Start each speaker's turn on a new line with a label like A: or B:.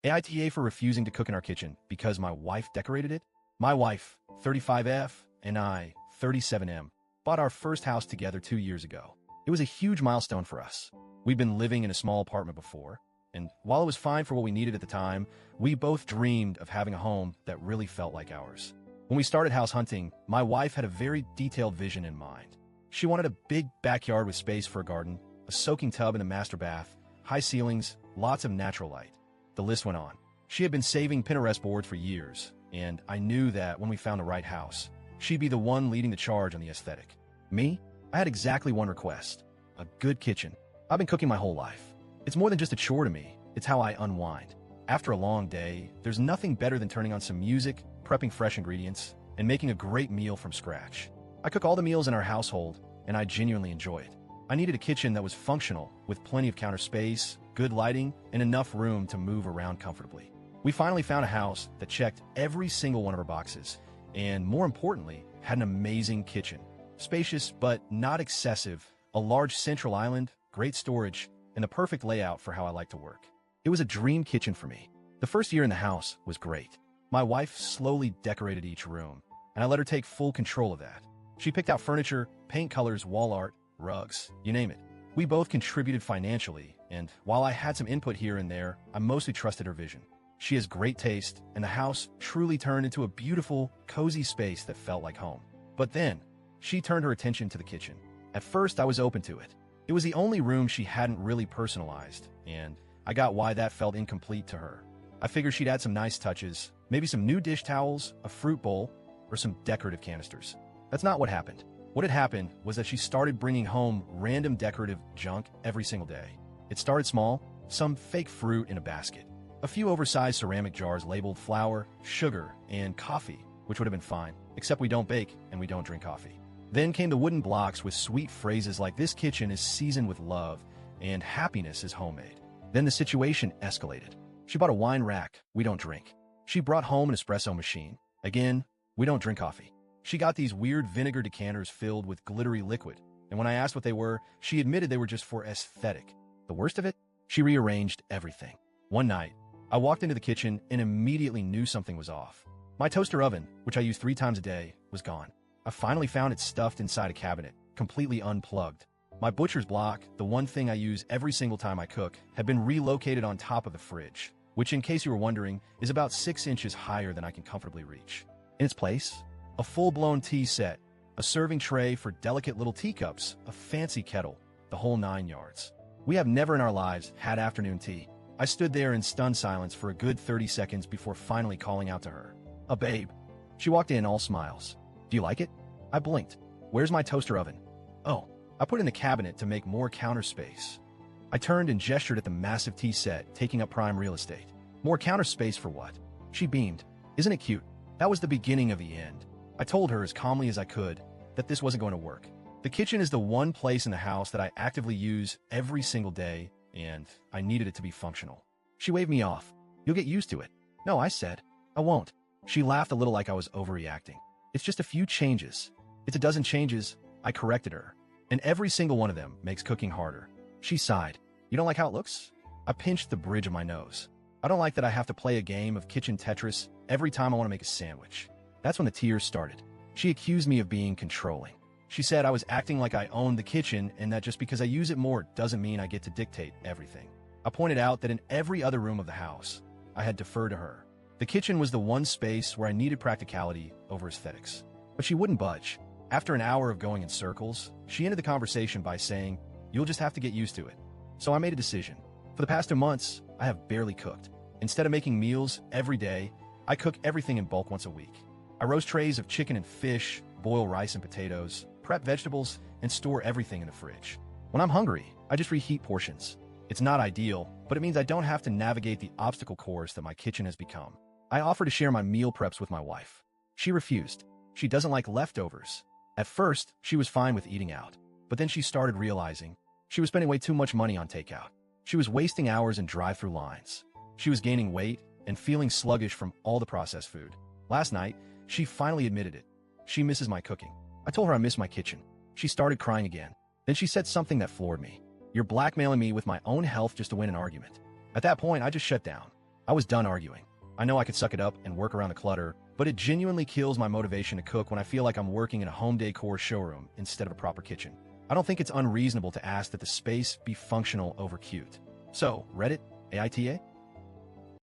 A: AITA for refusing to cook in our kitchen because my wife decorated it? My wife, 35F, and I, 37M, bought our first house together 2 years ago. It was a huge milestone for us. We'd been living in a small apartment before, and while it was fine for what we needed at the time, we both dreamed of having a home that really felt like ours. When we started house hunting, my wife had a very detailed vision in mind. She wanted a big backyard with space for a garden, a soaking tub in the master bath, high ceilings, lots of natural light. The list went on. She had been saving Pinterest boards for years, and I knew that when we found the right house, she'd be the one leading the charge on the aesthetic. Me? I had exactly one request: a good kitchen. I've been cooking my whole life. It's more than just a chore to me, it's how I unwind. After a long day, there's nothing better than turning on some music, prepping fresh ingredients, and making a great meal from scratch. I cook all the meals in our household, and I genuinely enjoy it. I needed a kitchen that was functional, with plenty of counter space, good lighting, and enough room to move around comfortably. We finally found a house that checked every single one of our boxes, and more importantly, had an amazing kitchen. Spacious but not excessive, a large central island, great storage, and the perfect layout for how I like to work. It was a dream kitchen for me. The first year in the house was great. My wife slowly decorated each room, and I let her take full control of that. She picked out furniture, paint colors, wall art, rugs, you name it. We both contributed financially, and while I had some input here and there, I mostly trusted her vision. She has great taste, and the house truly turned into a beautiful, cozy space that felt like home. But then, she turned her attention to the kitchen. At first, I was open to it. It was the only room she hadn't really personalized, and I got why that felt incomplete to her. I figured she'd add some nice touches, maybe some new dish towels, a fruit bowl, or some decorative canisters. That's not what happened. What had happened was that she started bringing home random decorative junk every single day. It started small, some fake fruit in a basket, a few oversized ceramic jars labeled flour, sugar, and coffee, which would have been fine, except we don't bake and we don't drink coffee. Then came the wooden blocks with sweet phrases like "this kitchen is seasoned with love" and "happiness is homemade." Then the situation escalated. She bought a wine rack, we don't drink. She brought home an espresso machine. Again, we don't drink coffee. She got these weird vinegar decanters filled with glittery liquid, and when I asked what they were, she admitted they were just for aesthetic. The worst of it? She rearranged everything. One night, I walked into the kitchen and immediately knew something was off. My toaster oven, which I use 3 times a day, was gone. I finally found it stuffed inside a cabinet, completely unplugged. My butcher's block, the one thing I use every single time I cook, had been relocated on top of the fridge, which, in case you were wondering, is about 6 inches higher than I can comfortably reach. In its place, a full-blown tea set, a serving tray for delicate little teacups, a fancy kettle, the whole 9 yards. We have never in our lives had afternoon tea. I stood there in stunned silence for a good 30 seconds before finally calling out to her. "A babe." She walked in all smiles. "Do you like it?" I blinked. "Where's my toaster oven?" "Oh, I put it in the cabinet to make more counter space." I turned and gestured at the massive tea set, taking up prime real estate. "More counter space for what?" She beamed. "Isn't it cute?" That was the beginning of the end. I told her as calmly as I could that this wasn't going to work. The kitchen is the one place in the house that I actively use every single day, and I needed it to be functional. She waved me off. "You'll get used to it." "No," I said. "I won't." She laughed a little like I was overreacting. "It's just a few changes." "It's a dozen changes," I corrected her. "And every single one of them makes cooking harder." She sighed. "You don't like how it looks?" I pinched the bridge of my nose. "I don't like that I have to play a game of kitchen Tetris every time I want to make a sandwich." That's when the tears started. She accused me of being controlling. She said I was acting like I owned the kitchen and that just because I use it more doesn't mean I get to dictate everything. I pointed out that in every other room of the house, I had deferred to her. The kitchen was the one space where I needed practicality over aesthetics. But she wouldn't budge. After an hour of going in circles, she ended the conversation by saying, "You'll just have to get used to it." So I made a decision. For the past 2 months, I have barely cooked. Instead of making meals every day, I cook everything in bulk once a week. I roast trays of chicken and fish, boil rice and potatoes, prep vegetables, and store everything in the fridge. When I'm hungry, I just reheat portions. It's not ideal, but it means I don't have to navigate the obstacle course that my kitchen has become. I offer to share my meal preps with my wife. She refused. She doesn't like leftovers. At first, she was fine with eating out, but then she started realizing she was spending way too much money on takeout. She was wasting hours in drive-through lines. She was gaining weight and feeling sluggish from all the processed food. Last night, she finally admitted it. She misses my cooking. I told her I miss my kitchen. She started crying again. Then she said something that floored me. "You're blackmailing me with my own health just to win an argument." At that point, I just shut down. I was done arguing. I know I could suck it up and work around the clutter, but it genuinely kills my motivation to cook when I feel like I'm working in a home decor showroom instead of a proper kitchen. I don't think it's unreasonable to ask that the space be functional over cute. So, Reddit, AITA?